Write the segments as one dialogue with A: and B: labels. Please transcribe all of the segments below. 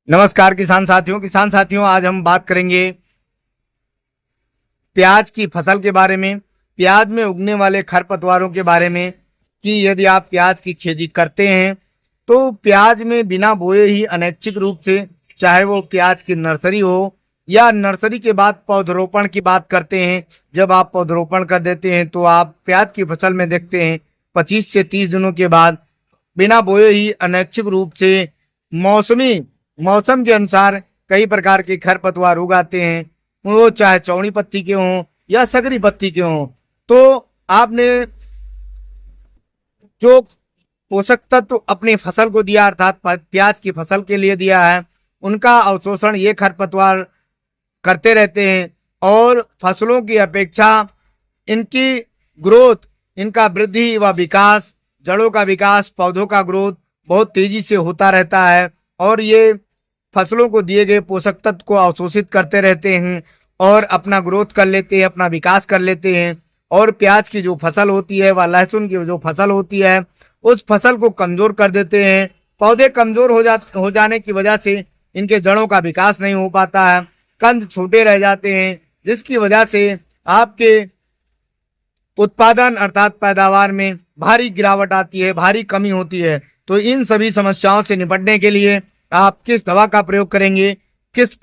A: नमस्कार किसान साथियों आज हम बात करेंगे प्याज की फसल के बारे में। प्याज में उगने वाले खरपतवारों के बारे में कि यदि आप प्याज की खेती करते हैं तो प्याज में बिना बोए ही अनैच्छिक रूप से, चाहे वो प्याज की नर्सरी हो या नर्सरी के बाद पौधरोपण की बात करते हैं। जब आप पौधरोपण कर देते हैं तो आप प्याज की फसल में देखते हैं 25 से 30 दिनों के बाद बिना बोए ही अनैच्छिक रूप से मौसम के अनुसार कई प्रकार के खरपतवार उगाते हैं, वो चाहे चौड़ी पत्ती के हों या सगरी पत्ती के हों। तो आपने जो पोषक तत्व अपनी फसल को दिया, अर्थात प्याज की फसल के लिए दिया है, उनका अवशोषण ये खरपतवार करते रहते हैं और फसलों की अपेक्षा इनकी ग्रोथ, इनका वृद्धि व विकास, जड़ों का विकास, पौधों का ग्रोथ बहुत तेजी से होता रहता है और ये फसलों को दिए गए पोषक तत्व को अवशोषित करते रहते हैं और अपना ग्रोथ कर लेते हैं, अपना विकास कर लेते हैं। और प्याज की जो फसल होती है व लहसुन की जो फसल होती है उस फसल को कमजोर कर देते हैं। पौधे कमजोर हो जाने की वजह से इनके जड़ों का विकास नहीं हो पाता है, कंद छोटे रह जाते हैं, जिसकी वजह से आपके उत्पादन अर्थात पैदावार में भारी गिरावट आती है, भारी कमी होती है। तो इन सभी समस्याओं से निपटने के लिए आप किस दवा का प्रयोग करेंगे, किस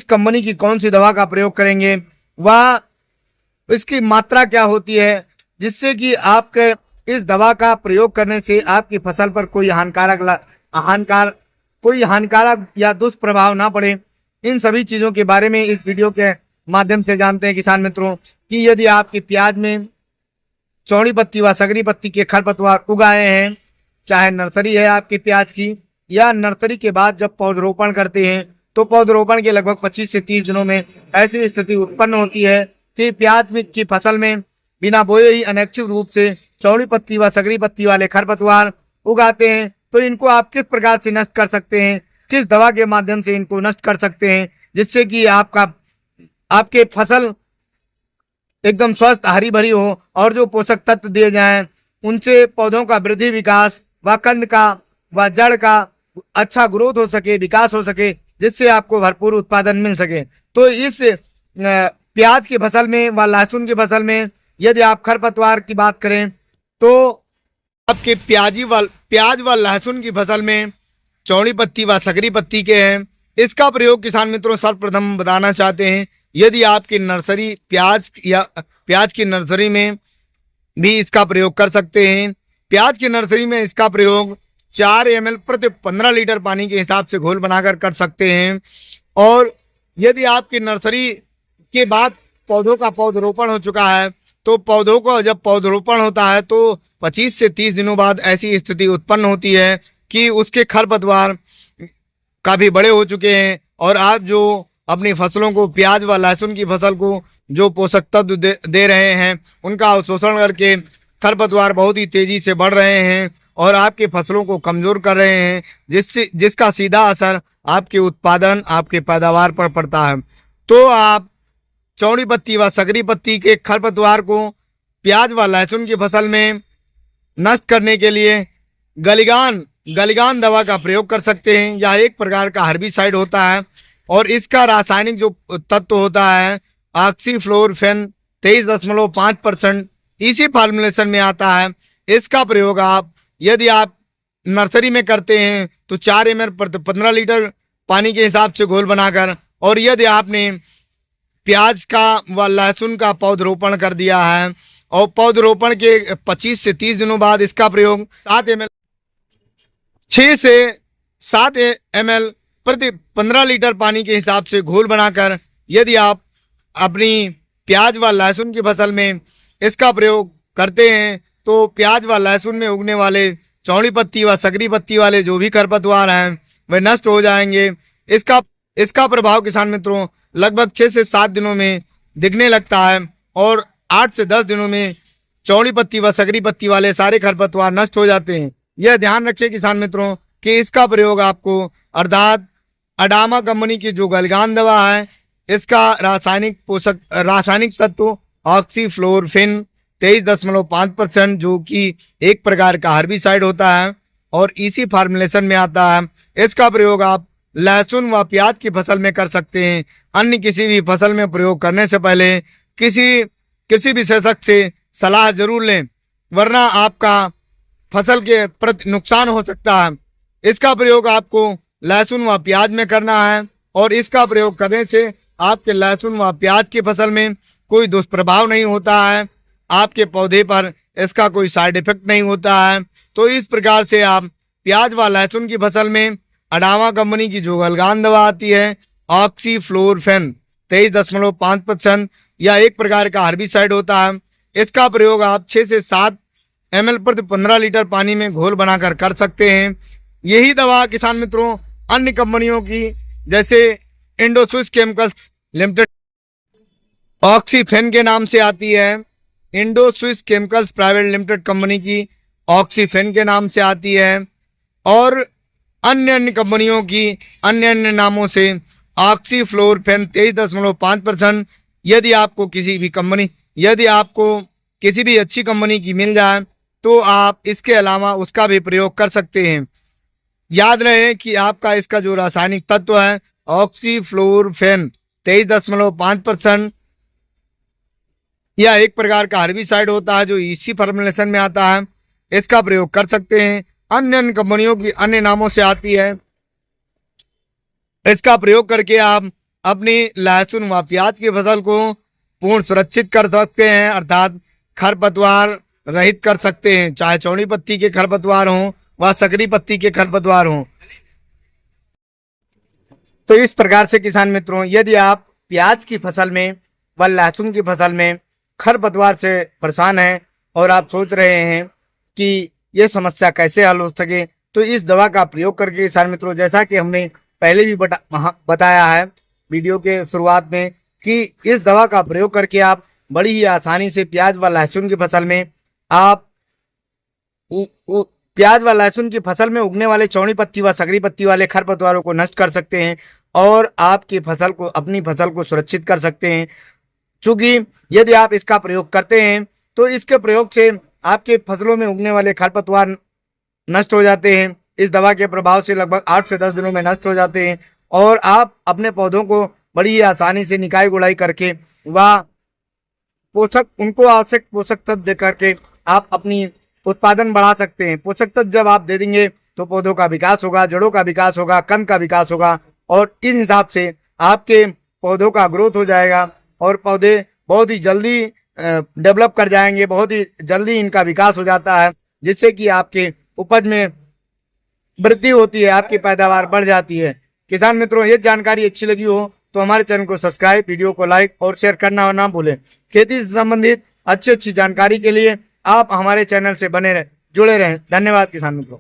A: कंपनी की कौन सी दवा का प्रयोग करेंगे, वह इसकी मात्रा क्या होती है, जिससे कि आपके इस दवा का प्रयोग करने से आपकी फसल पर कोई हानिकारक या दुष्प्रभाव ना पड़े। इन सभी चीजों के बारे में इस वीडियो के माध्यम से जानते हैं किसान मित्रों कि यदि आपकी प्याज में चौड़ी पत्ती व सगरी पत्ती के खरपतवार उगाए हैं, चाहे नर्सरी है आपकी प्याज की या नर्सरी के बाद जब पौधरोपण करते हैं तो पौधरोपण के लगभग 25 से 30 दिनों में ऐसी स्थिति उत्पन्न होती है कि प्याज में की फसल में बिना बोए ही अनैच्छिक रूप से चौड़ी पत्ती व सगरी पत्ती वाले खरपतवार उगाते हैं। तो इनको आप किस प्रकार से नष्ट कर सकते हैं, किस दवा के माध्यम से इनको नष्ट कर सकते हैं, जिससे कि आपके फसल एकदम स्वस्थ हरी भरी हो और जो पोषक तत्व दिए जाएं उनसे पौधों का वृद्धि विकास व कंद का व जड़ का अच्छा ग्रोथ हो सके, विकास हो सके, जिससे आपको भरपूर उत्पादन मिल सके। तो इस प्याज की फसल में व लहसुन की फसल में यदि आप खरपतवार की बात करें तो आपके प्याज व लहसुन की फसल में चौड़ी पत्ती व सकरी पत्ती के हैं। इसका प्रयोग किसान मित्रों सर्वप्रथम बताना चाहते हैं, यदि आपकी नर्सरी प्याज की नर्सरी में भी इसका प्रयोग कर सकते हैं। प्याज की नर्सरी में इसका प्रयोग 4 ml प्रति 15 लीटर पानी के हिसाब से घोल बनाकर कर सकते हैं। और यदि आपकी नर्सरी के बाद पौधों का पौधरोपण हो चुका है तो पौधों का जब पौधरोपण होता है तो 25 से 30 दिनों बाद ऐसी स्थिति उत्पन्न होती है कि उसके खरपतवार काफी बड़े हो चुके हैं और आप जो अपनी फसलों को, प्याज व लहसुन की फसल को जो पोषक तत्व दे रहे हैं उनका अवशोषण करके खरपतवार बहुत ही तेजी से बढ़ रहे हैं और आपके फसलों को कमजोर कर रहे हैं, जिसका सीधा असर आपके उत्पादन, आपके पैदावार पर पड़ता है। तो आप चौड़ी पत्ती व सकरी पत्ती के खरपतवार को प्याज व लहसुन की फसल में नष्ट करने के लिए गलिगान दवा का प्रयोग कर सकते हैं। यह एक प्रकार का हर्बिसाइड होता है और इसका रासायनिक जो तत्व होता है ऑक्सीफ्लोरोफेन 23.5% इसी फार्मूलेशन में आता है। इसका प्रयोग यदि आप नर्सरी में करते हैं तो 4 ml प्रति 15 लीटर पानी के हिसाब से घोल बनाकर, और यदि आपने प्याज का व लहसुन का पौधरोपण कर दिया है और पौधरोपण के 25 से 30 दिनों बाद इसका प्रयोग 6 से 7 ml प्रति 15 लीटर पानी के हिसाब से घोल बनाकर यदि आप अपनी प्याज व लहसुन की फसल में इसका प्रयोग करते हैं तो प्याज व लहसुन में उगने वाले चौड़ी पत्ती व सकरी पत्ती वाले जो भी खरपतवार हैं वे नष्ट हो जाएंगे। इसका प्रभाव किसान मित्रों लगभग 6 से 7 दिनों में दिखने लगता है और 8 से 10 दिनों में चौड़ी पत्ती व सकरी पत्ती वाले सारे खरपतवार नष्ट हो जाते हैं। यह ध्यान रखिए किसान मित्रों कि इसका प्रयोग आपको अर्थात अडामा कंपनी की जो गलगान दवा है इसका रासायनिक तत्व ऑक्सीफ्लोरोफेन 23.5% जो कि एक प्रकार का हर्बिसाइड होता है और इसी फार्मूलेशन में आता है। इसका प्रयोग आप लहसुन व प्याज की फसल में कर सकते हैं। अन्य किसी भी फसल में प्रयोग करने से पहले किसी विशेषज्ञ से सलाह जरूर लें, वरना आपका फसल के प्रति नुकसान हो सकता है। इसका प्रयोग आपको लहसुन व प्याज में करना है और इसका प्रयोग करने से आपके लहसुन व प्याज की फसल में कोई दुष्प्रभाव नहीं होता है, आपके पौधे पर इसका कोई साइड इफेक्ट नहीं होता है। तो इस प्रकार से आप प्याज व लहसुन की फसल में अडामा कंपनी की जो गलगान दवा आती है ऑक्सीफ्लोरोफेन 23.5%, यह एक प्रकार का हर्बिसाइड होता है। इसका प्रयोग आप 6 से 7 ml प्रति 15 लीटर पानी में घोल बनाकर कर सकते हैं। यही दवा किसान मित्रों अन्य कंपनियों की जैसे इंडो स्विस केमिकल्स लिमिटेड ऑक्सीफेन के नाम से आती है, Indo Swiss chemicals private limited company की ऑक्सीफेन के नाम से आती है और अन्य कंपनियों की अन्य नामों से ऑक्सीफ्लोरोफेन 23.5%। यदि आपको किसी भी अच्छी कंपनी की मिल जाए तो आप इसके अलावा उसका भी प्रयोग कर सकते हैं। याद रहे कि आपका इसका जो रासायनिक तत्व है ऑक्सीफ्लोरोफेन 23.5%, यह एक प्रकार का हर्बिसाइड होता है जो इसी फॉर्मुलेशन में आता है। इसका प्रयोग कर सकते हैं। अन्य कंपनियों की अन्य नामों से आती है। इसका प्रयोग करके आप अपनी लहसुन व प्याज की फसल को पूर्ण सुरक्षित कर सकते हैं, अर्थात खरपतवार रहित कर सकते हैं, चाहे चौड़ी पत्ती के खरपतवार हों व सकरी पत्ती के खरपतवार हों। तो इस प्रकार से किसान मित्रों, यदि आप प्याज की फसल में व लहसुन की फसल में खरपतवार से परेशान हैं और आप सोच रहे हैं कि ये समस्या कैसे हल हो सके, तो इस दवा का प्रयोग करके किसान मित्रों, जैसा कि हमने पहले भी बताया है वीडियो के शुरुआत में, कि इस दवा का प्रयोग करके आप बड़ी ही आसानी से प्याज व लहसुन की फसल में आप प्याज व लहसुन की फसल में उगने वाले चौड़ी पत्ती व सकरी पत्ती वाले खरपतवारों को नष्ट कर सकते हैं और आपकी अपनी फसल को सुरक्षित कर सकते हैं। चूंकि यदि आप इसका प्रयोग करते हैं तो इसके प्रयोग से आपके फसलों में उगने वाले खरपतवार नष्ट हो जाते हैं। इस दवा के प्रभाव से लगभग 8 से 10 दिनों में नष्ट हो जाते हैं और आप अपने पौधों को बड़ी ही आसानी से निकाई गुड़ाई करके व उनको आवश्यक पोषक तत्व दे करके आप अपनी उत्पादन बढ़ा सकते हैं। पोषक तत्व जब आप दे देंगे तो पौधों का विकास होगा, जड़ों का विकास होगा, कंद का विकास होगा और इस हिसाब से आपके पौधों का ग्रोथ हो जाएगा और पौधे बहुत ही जल्दी डेवलप कर जाएंगे, बहुत ही जल्दी इनका विकास हो जाता है, जिससे कि आपके उपज में वृद्धि होती है, आपकी पैदावार बढ़ जाती है। किसान मित्रों, ये जानकारी अच्छी लगी हो तो हमारे चैनल को सब्सक्राइब, वीडियो को लाइक और शेयर करना ना भूलें। खेती से संबंधित अच्छी जानकारी के लिए आप हमारे चैनल से जुड़े रहें। धन्यवाद किसान मित्रों।